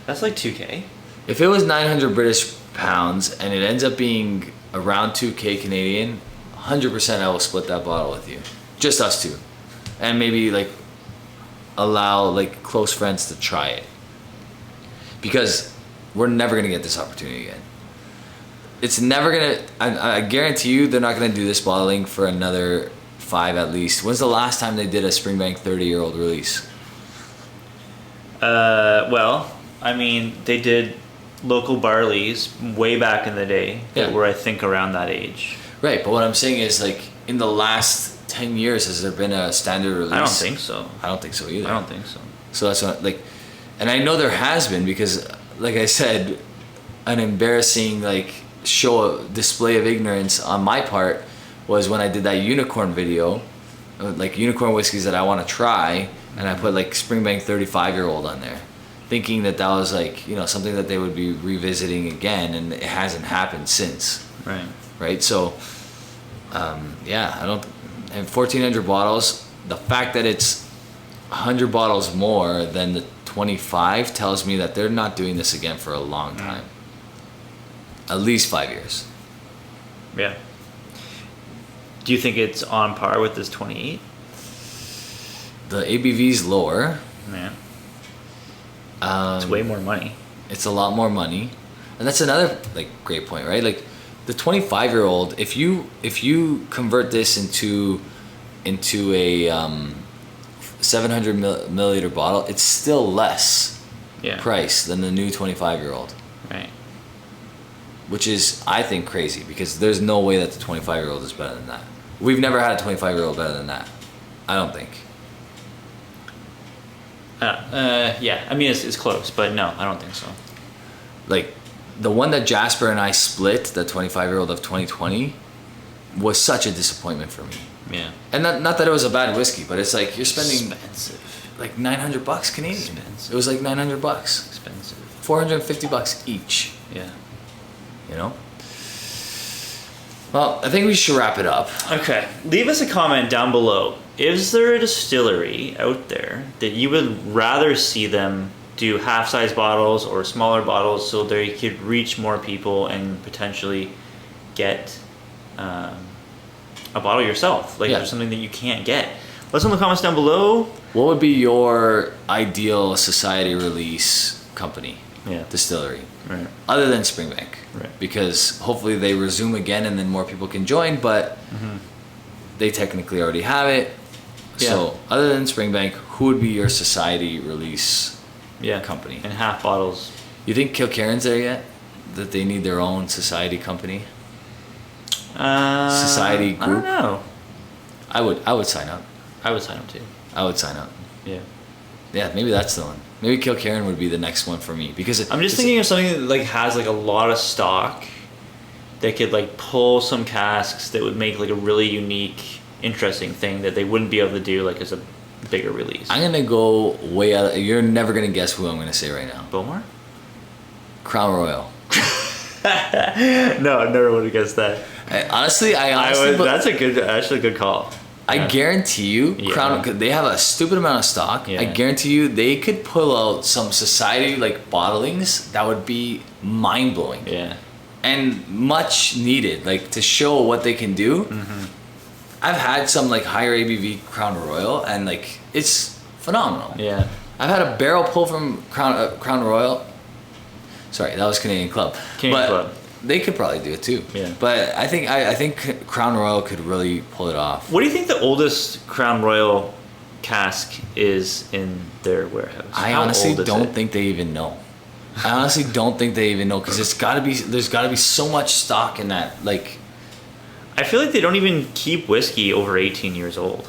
That's like 2K. If it was 900 British pounds and it ends up being around 2K Canadian, 100% I will split that bottle with you. Just us two. And maybe like allow like close friends to try it. Because we're never gonna get this opportunity again. It's never gonna, I guarantee you they're not gonna do this bottling for another 5 at least. When's the last time they did a Springbank 30-year-old release? Well, I mean, they did local barleys way back in the day that were, I think, around that age. Right, but what I'm saying is, like, in the last 10 years, has there been a standard release? I don't think so. I don't think so either. I don't think so. So that's what, like, and I know there has been because, like I said, an embarrassing, like, display of ignorance on my part was when I did that unicorn video, like unicorn whiskeys that I want to try, and I put like Springbank 35-year-old on there, thinking that was like, you know, something that they would be revisiting again, and it hasn't happened since. Right. So, yeah, I don't. And 1,400 bottles. The fact that it's 100 bottles more than the 25 tells me that they're not doing this again for a long time. At least 5 years. Yeah. Do you think it's on par with this 28? The ABV's lower. Yeah. It's way more money. It's a lot more money, and that's another like great point, right? Like the 25-year-old, if you convert this into a 700 milliliter bottle, it's still less price than the new 25-year-old. Right. Which is, I think, crazy because there's no way that the 25-year-old is better than that. We've never had a 25-year-old better than that. I don't think. Yeah, I mean, it's close, but no, I don't think so. Like, the one that Jasper and I split, the 25-year-old of 2020, was such a disappointment for me. Yeah. And not that it was a bad whiskey, but it's like you're spending expensive. Like $900 Canadian. Expensive. It was like $900. Expensive. $450 each. Yeah. You know? Well, I think we should wrap it up. Okay. Leave us a comment down below. Is there a distillery out there that you would rather see them do half-size bottles or smaller bottles so they could reach more people and potentially get a bottle yourself? Like, there's something that you can't get. Let us know in the comments down below. What would be your ideal society release company? Yeah. Distillery. Right. Other than Springbank. Right. Because hopefully they resume again and then more people can join, but they technically already have it. Yeah. So other than Springbank, who would be your society release company? And half bottles. You think Kilkerran's there yet? That they need their own society company? Society group? I don't know. I would sign up. I would sign up too. I would sign up. Yeah. Yeah, maybe that's the one. Maybe Kilkerran would be the next one for me because I'm just thinking of something that like has like a lot of stock that could like pull some casks that would make like a really unique, interesting thing that they wouldn't be able to do like as a bigger release. I'm gonna go way out. You're never gonna guess who I'm gonna say right now. Bowmore? Crown Royal. No, I never would have guessed that. Honestly, that's actually a good call. I guarantee you, Crown. They have a stupid amount of stock. I guarantee you, they could pull out some society like bottlings that would be mind blowing. Yeah. And much needed, like to show what they can do. I've had some like higher ABV Crown Royal, and like it's phenomenal. Yeah. I've had a barrel pull from Crown Royal. Sorry, that was Canadian Club. Club. They could probably do it too. Yeah. But I think Crown Royal could really pull it off. What do you think the oldest Crown Royal cask is in their warehouse? I honestly don't think they even know. I honestly don't think they even know because there's got to be so much stock in that. Like, I feel like they don't even keep whiskey over 18 years old.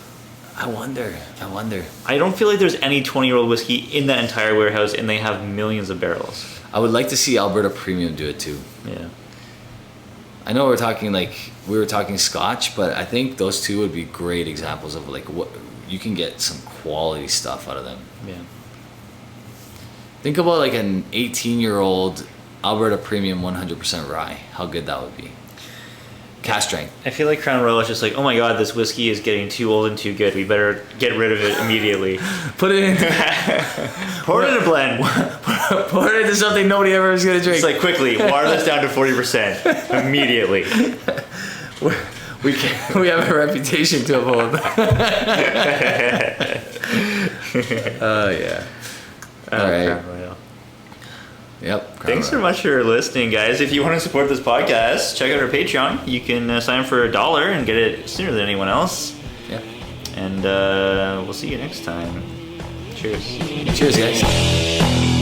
I wonder. I don't feel like there's any 20-year-old whiskey in that entire warehouse, and they have millions of barrels. I would like to see Alberta Premium do it too. Yeah. I know we were talking Scotch, but I think those two would be great examples of like what you can get some quality stuff out of them. Yeah. Think about like an 18-year-old Alberta Premium 100% rye. How good that would be. cask strength. I feel like Crown Royal is just like, oh my god, this whiskey is getting too old and too good. We better get rid of it immediately. Put it in. Pour it in a blend. Pour it into something nobody ever is gonna drink. It's like, quickly, water this down to 40% immediately. We have a reputation to uphold. Oh yeah. All right. Crown Royal. Yep. Thanks so much for listening, guys. If you want to support this podcast, check out our Patreon. You can sign up for $1 and get it sooner than anyone else. Yeah. And we'll see you next time. Cheers. Cheers, guys.